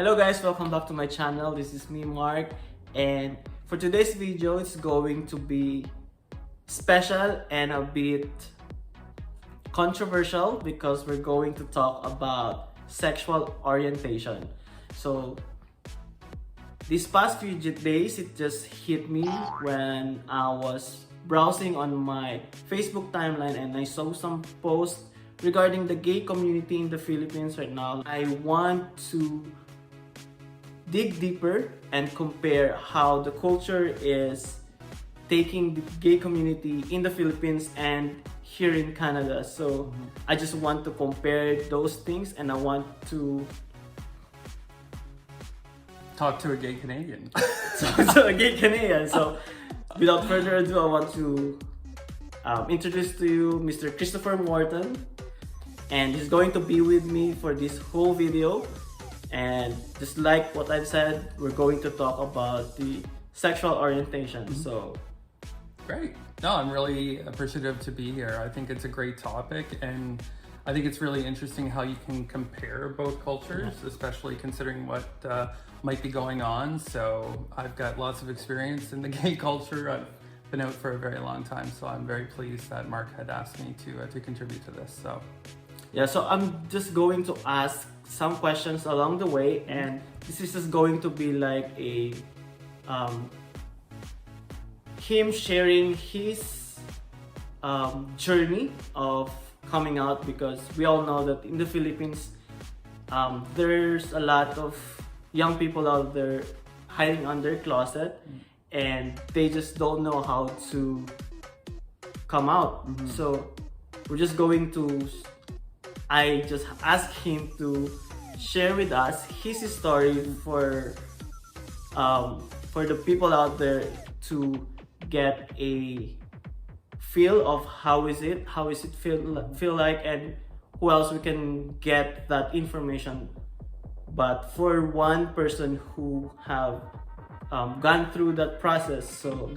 Hello guys, welcome back to my channel. This is me, Mark, and for today's video it's going to be special and a bit controversial because we're going to talk about sexual orientation. So these past few days it just hit me when I was browsing on my Facebook timeline and I saw some posts regarding the gay community in the Philippines right now. I want to dig deeper and compare how the culture is taking the gay community in the Philippines and here in Canada. So I just want to compare those things and I want to talk to a gay Canadian. so a gay Canadian. So without further ado, I want to introduce to you Mr. Christopher Morton, and he's going to be with me for this whole video. And just like what I've said, we're going to talk about the sexual orientation. So great. No, I'm really appreciative to be here. I think it's a great topic, and I think it's really interesting how you can compare both cultures, especially considering what might be going on. So I've got lots of experience in the gay culture. I've been out for a very long time, so I'm very pleased that Mark had asked me to contribute to this. So yeah, so I'm just going to ask some questions along the way, and this is just going to be like a him sharing his journey of coming out, because we all know that in the Philippines there's a lot of young people out there hiding under closet and they just don't know how to come out. So we're just going to I just asked him to share with us his story for the people out there to get a feel of how is it feel like, and who else we can get that information. But for one person who have gone through that process. So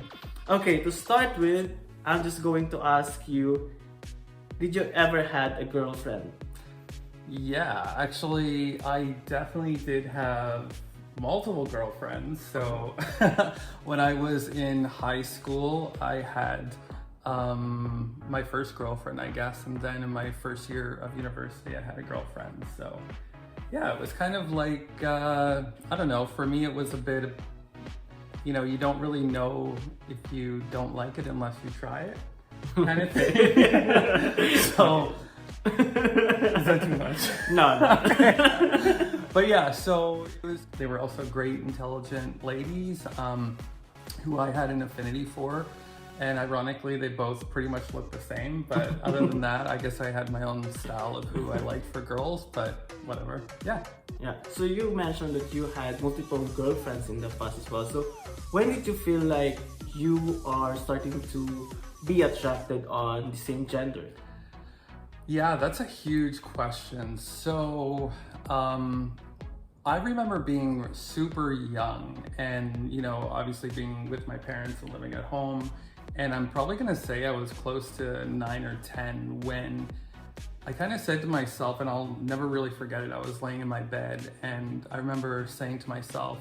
okay, to start with, I'm just going to ask you, did you ever had a girlfriend? yeah, actually, I definitely did have multiple girlfriends. So when I was in high school, I had my first girlfriend, I guess, and then in my first year of university, I had a girlfriend. So yeah, it was kind of like, I don't know, for me it was a bit of, you don't really know if you don't like it unless you try it, kind of thing. So is that too much? No. But yeah, so they were also great, intelligent ladies who I had an affinity for. And ironically, they both pretty much looked the same. But other than that, I guess I had my own style of who I liked for girls, but whatever. Yeah. Yeah. So you mentioned that you had multiple girlfriends in the past as well. So when did you feel like you are starting to be attracted on the same gender? Yeah, that's a huge question. So I remember being super young and, obviously being with my parents and living at home. And I'm probably gonna say I was close to 9 or 10 when I kind of said to myself, and I'll never really forget it, I was laying in my bed and I remember saying to myself,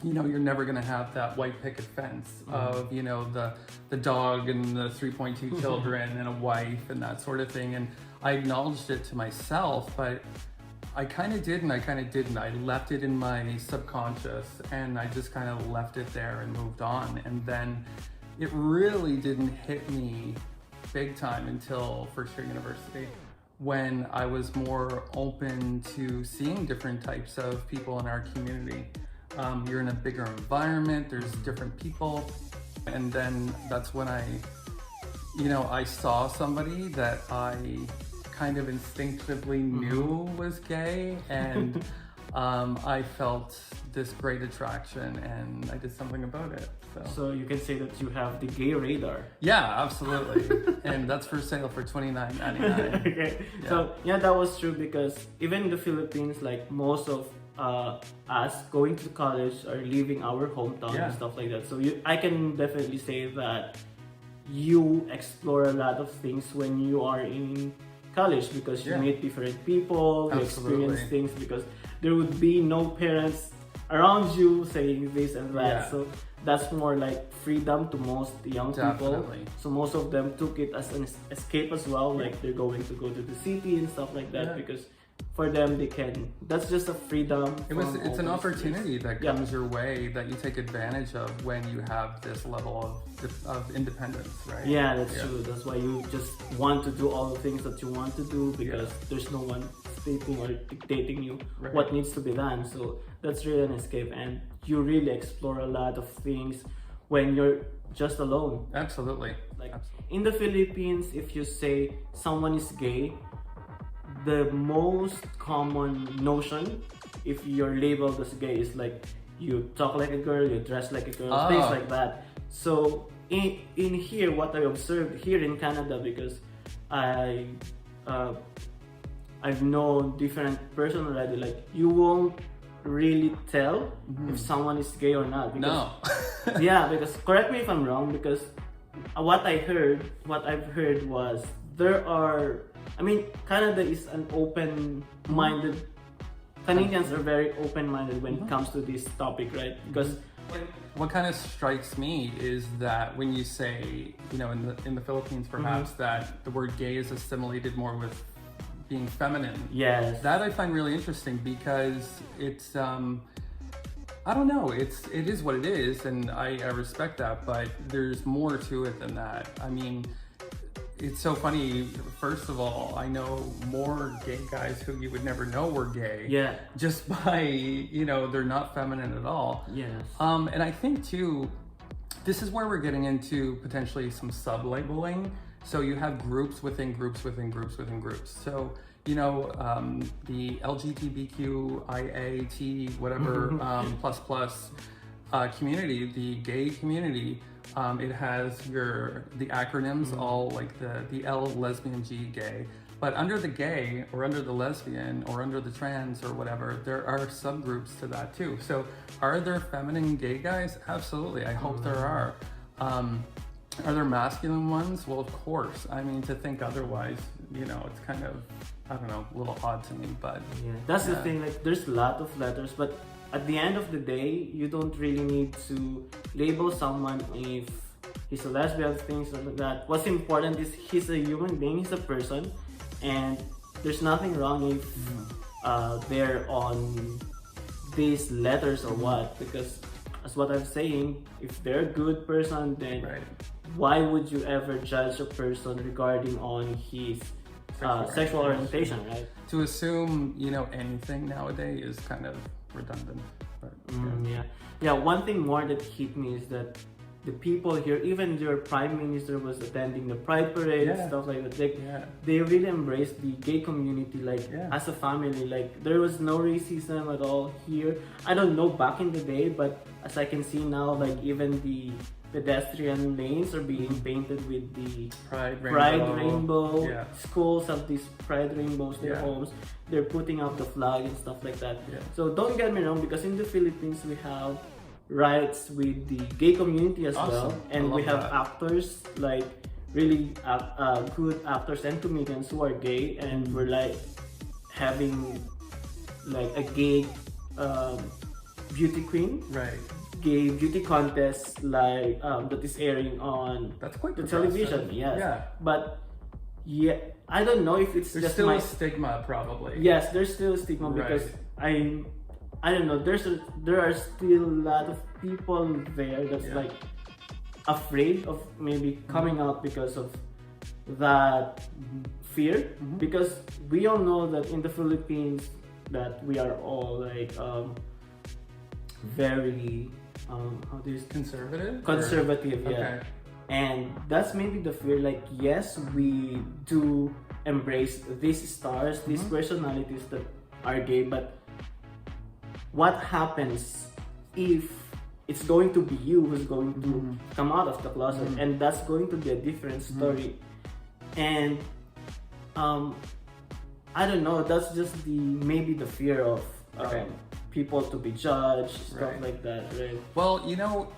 you're never gonna have that white picket fence of, the dog and the 3.2 children and a wife and that sort of thing. And I acknowledged it to myself, but I kind of did and I kind of didn't. I left it in my subconscious and I just kind of left it there and moved on. And then it really didn't hit me big time until first year university, when I was more open to seeing different types of people in our community. You're in a bigger environment, there's different people. And then that's when I saw somebody that I kind of instinctively knew was gay, and I felt this great attraction and I did something about it. So you can say that you have the gay radar. Yeah, absolutely. And that's for sale for $29.99. Okay. Yeah. So yeah, that was true, because even in the Philippines, like most of us going to college or leaving our hometown and stuff like that. So I can definitely say that you explore a lot of things when you are in college because you Yeah. meet different people, you Absolutely. experience things because there would be no parents around you saying this and that. Yeah. So that's more like freedom to most young people. Definitely. So most of them took it as an escape as well. Like they're going to go to the city and stuff like that Yeah. because for them they can. That's just a freedom. It's from an all these opportunity things. that Yeah. comes your way that you take advantage of when you have this level of independence, right? Yeah, that's true. That's why you just want to do all the things that you want to do because there's no one stating or dictating you Right. what needs to be done. So that's really an escape, and you really explore a lot of things when you're just alone. Absolutely. Like Absolutely. in the Philippines, if you say someone is gay, the most common notion, if you're labeled as gay, is like you talk like a girl, you dress like a girl, things Ah. like that. So in here, what I observed here in Canada, because I I've known different person already, like you won't really tell if someone is gay or not. Because, No. yeah, because correct me if I'm wrong, because what I've heard was there are. I mean, Canada is an open-minded. Canadians are very open-minded when it comes to this topic, right? Because What kind of strikes me is that when you say, you know, in the Philippines perhaps, that the word gay is assimilated more with being feminine. yes, That I find really interesting because it's I don't know, it is what it is, and I respect that, but there's more to it than that. I mean, it's so funny. First of all, I know more gay guys who you would never know were gay. yeah, Just by, you know, they're not feminine at all. yes, And I think too, this is where we're getting into potentially some sub-labeling. So you have groups within groups within groups within groups. So, you know, the LGBTQIAT, whatever, plus plus community, the gay community, it has the acronyms, all like the L, lesbian, G, gay. But under the gay, or under the lesbian, or under the trans, or whatever, there are subgroups to that too. So are there feminine gay guys? Absolutely. I hope there are. Are there masculine ones? Well, of course. I mean, to think otherwise, you know, it's kind of, I don't know, a little odd to me, but yeah. That's the thing. Like, there's a lot of letters, but at the end of the day, you don't really need to label someone if he's a lesbian, things like that. What's important is he's a human being, he's a person, and there's nothing wrong if they're on these letters or what, because as what I'm saying, if they're a good person, then right. why would you ever judge a person regarding on his sexual orientation, right? To assume, you know, anything nowadays is kind of redundant. But, Yeah. One thing more that hit me is that the people here, even your prime minister was attending the Pride Parade and stuff like that. Like, they really embraced the gay community, like as a family. Like, there was no racism at all here. I don't know back in the day, but as I can see now, like even the pedestrian lanes are being painted with the Pride rainbow. Yeah. Schools have these pride rainbows, their Yeah. homes. They're putting up the flag and stuff like that. Yeah. So don't get me wrong, because in the Philippines we have rights with the gay community as well, Awesome. and I we love have that. actors, like really good actors and comedians who are gay, and we're like having like a gay beauty queen, Right. gay beauty contest, like that is airing on That's quite the progressive. television. Yes. Yeah. but yeah, I don't know if it's There's just still my a stigma, probably. yes, there's still a stigma because I don't know, there are still a lot of people there that's like afraid of maybe coming out because of that fear, because we all know that in the Philippines that we are all like very how do you Conservative? conservative, Or- yeah. Okay. And that's maybe the fear, like yes, we do embrace these stars, these personalities that are gay, but what happens if it's going to be you who's going to come out of the closet, and that's going to be a different story. And I don't know, that's just maybe the fear of people to be judged, stuff like that, right? Well, you know,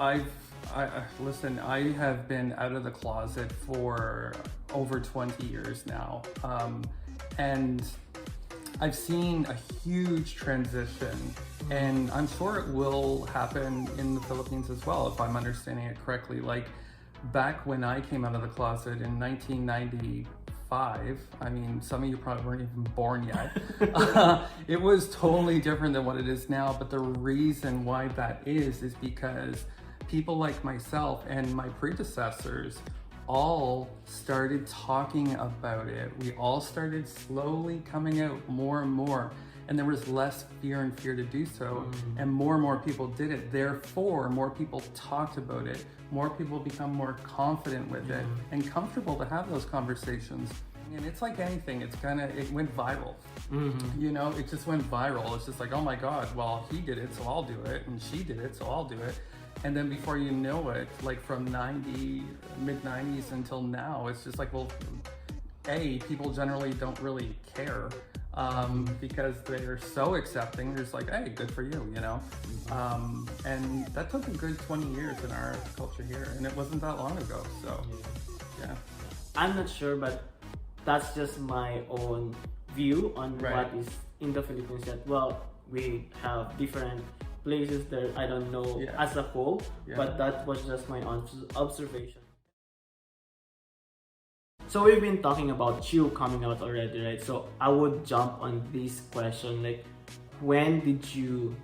listen, I have been out of the closet for over 20 years now. And I've seen a huge transition, and I'm sure it will happen in the Philippines as well, if I'm understanding it correctly. Like back when I came out of the closet in 1995, I mean, some of you probably weren't even born yet. It was totally different than what it is now. But the reason why that is because people like myself and my predecessors all started talking about it. We all started slowly coming out more and more, and there was less fear to do so, and more people did it. Therefore, more people talked about it, more people become more confident with it and comfortable to have those conversations. And it's like anything, it went viral. You know, it just went viral. It's just like, oh my God, well, he did it, so I'll do it, and she did it, so I'll do it. And then before you know it, like from mid-90s until now, it's just like, well, people generally don't really care because they're so accepting. They're just like, hey, good for you, you know? And that took a good 20 years in our culture here, and it wasn't that long ago, so yeah. I'm not sure, but that's just my own view on what is in the Philippines. That, well, we have different places there, I don't know as a whole, but that was just my observation. So we've been talking about you coming out already, right? So I would jump on this question, like, when did you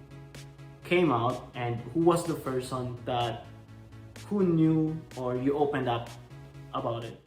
came out, and who was the person who knew or you opened up about it?